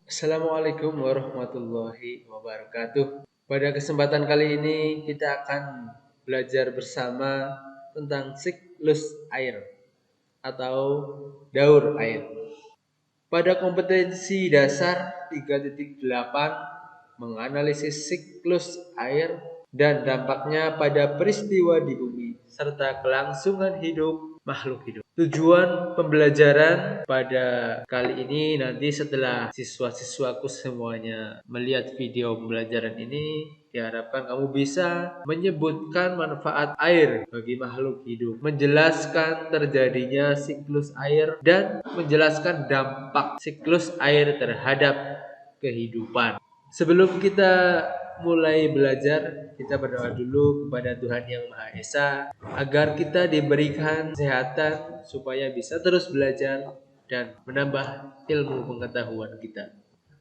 Assalamualaikum warahmatullahi wabarakatuh. Pada kesempatan kali ini kita akan belajar bersama tentang siklus air atau daur air. Pada kompetensi dasar 3.8 menganalisis siklus air dan dampaknya pada peristiwa di bumi serta kelangsungan hidup makhluk hidup. Tujuan pembelajaran pada kali ini nanti setelah siswa-siswaku semuanya melihat video pembelajaran ini, diharapkan kamu bisa menyebutkan manfaat air bagi makhluk hidup, menjelaskan terjadinya siklus air, dan menjelaskan dampak siklus air terhadap kehidupan. Sebelum kita mulai belajar, kita berdoa dulu kepada Tuhan Yang Maha Esa agar kita diberikan kesehatan supaya bisa terus belajar dan menambah ilmu pengetahuan kita.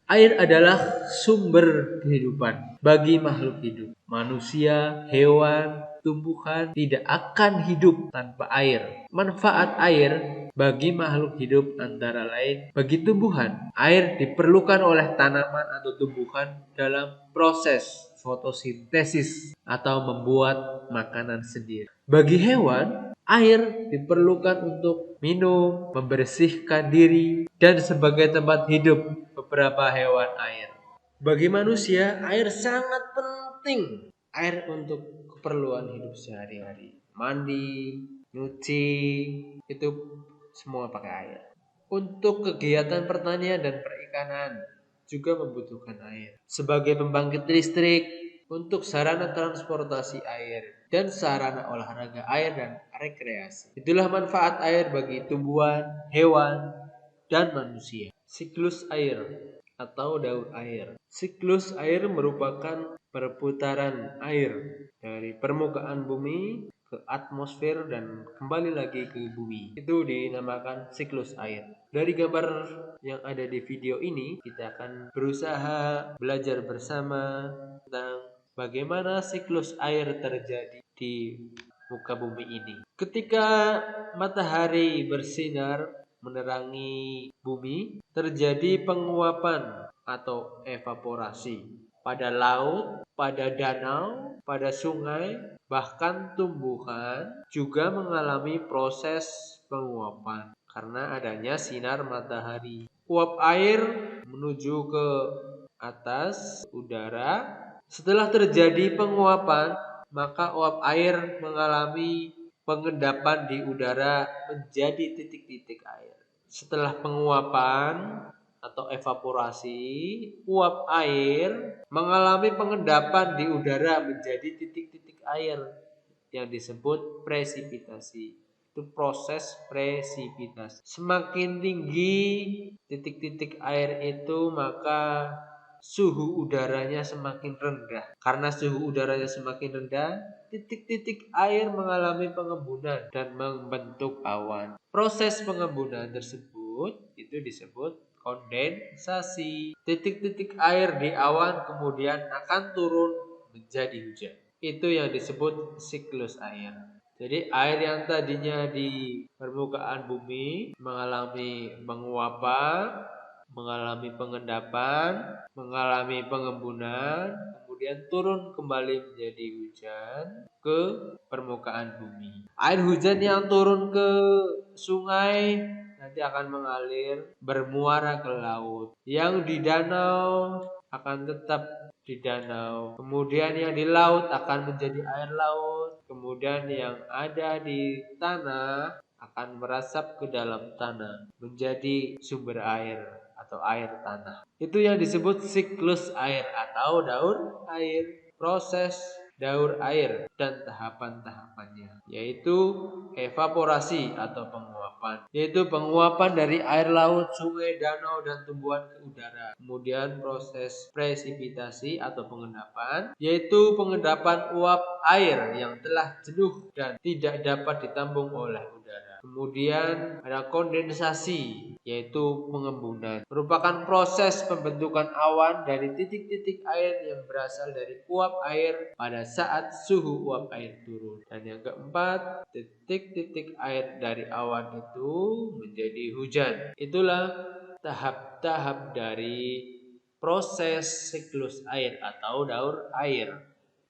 Air adalah sumber kehidupan bagi makhluk hidup. Manusia, hewan, tumbuhan tidak akan hidup tanpa air. Manfaat air bagi makhluk hidup antara lain bagi tumbuhan. Air diperlukan oleh tanaman atau tumbuhan dalam proses fotosintesis atau membuat makanan sendiri. Bagi hewan, air diperlukan untuk minum, membersihkan diri, dan sebagai tempat hidup beberapa hewan air. Bagi manusia, air sangat penting. Air untuk keperluan hidup sehari-hari. Mandi, nyuci, itu semua pakai air. Untuk kegiatan pertanian dan perikanan juga membutuhkan air. Sebagai pembangkit listrik, untuk sarana transportasi air, dan sarana olahraga air dan rekreasi. Itulah manfaat air bagi tumbuhan, hewan, dan manusia. Siklus air atau daur air. Siklus air merupakan perputaran air dari permukaan bumi ke atmosfer dan kembali lagi ke bumi. Itu dinamakan siklus air. Dari gambar yang ada di video ini, kita akan berusaha belajar bersama tentang bagaimana siklus air terjadi di muka bumi ini. Ketika matahari bersinar menerangi bumi, terjadi penguapan atau evaporasi pada laut, pada danau, pada sungai, bahkan tumbuhan juga mengalami proses penguapan karena adanya sinar matahari. Uap air menuju ke atas udara. Setelah terjadi penguapan, maka uap air mengalami pengendapan di udara menjadi titik-titik air. Setelah penguapan atau evaporasi, uap air mengalami pengendapan di udara menjadi titik-titik air yang disebut presipitasi. Itu proses presipitasi. Semakin tinggi titik-titik air itu, maka suhu udaranya semakin rendah. Karena suhu udaranya semakin rendah, titik-titik air mengalami pengembunan dan membentuk awan. Proses pengembunan tersebut itu disebut kondensasi. Titik-titik air di awan kemudian akan turun menjadi hujan. Itu yang disebut siklus air. Jadi air yang tadinya di permukaan bumi mengalami penguapan, mengalami pengendapan, mengalami pengembunan, kemudian turun kembali menjadi hujan ke permukaan bumi. Air hujan yang turun ke sungai nanti akan mengalir bermuara ke laut. Yang di danau akan tetap di danau. Kemudian yang di laut akan menjadi air laut. Kemudian yang ada di tanah akan merasap ke dalam tanah menjadi sumber air atau air tanah. Itu yang disebut siklus air atau daur air. Proses daur air dan tahapan-tahapannya, yaitu evaporasi atau penguapan, yaitu penguapan dari air laut, sungai, danau, dan tumbuhan ke udara. Kemudian proses presipitasi atau pengendapan, yaitu pengendapan uap air yang telah jenuh dan tidak dapat ditampung oleh udara. Kemudian ada kondensasi, yaitu pengembunan. Merupakan proses pembentukan awan dari titik-titik air yang berasal dari uap air pada saat suhu uap air turun. Dan yang keempat, titik-titik air dari awan itu menjadi hujan. Itulah tahap-tahap dari proses siklus air atau daur air.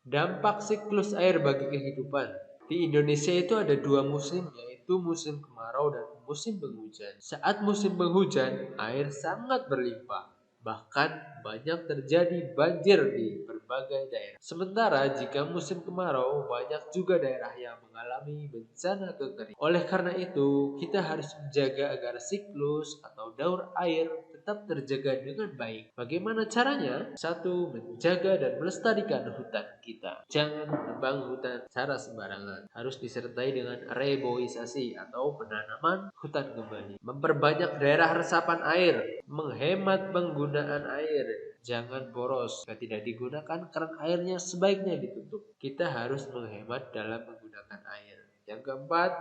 Dampak siklus air bagi kehidupan. Di Indonesia itu ada dua musim, yaitu musim kemarau dan musim penghujan. Saat musim penghujan, air sangat berlimpah. Bahkan banyak terjadi banjir di berbagai daerah. Sementara jika musim kemarau, banyak juga daerah yang mengalami bencana kekeringan. Oleh karena itu, kita harus menjaga agar siklus atau daur air tetap terjaga dengan baik. Bagaimana caranya? Satu, menjaga dan melestarikan hutan kita. Jangan menebang hutan secara sembarangan. Harus disertai dengan reboisasi atau penanaman hutan kembali. Memperbanyak daerah resapan air. Menghemat penggunaan air. Jangan boros. Jika tidak digunakan, keran airnya sebaiknya ditutup. Kita harus menghemat dalam menggunakan air. Yang keempat,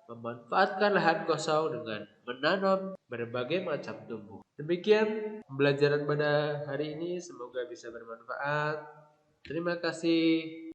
memanfaatkan lahan kosong dengan menanam berbagai macam tumbuh. Demikian pembelajaran pada hari ini, semoga bisa bermanfaat. Terima kasih.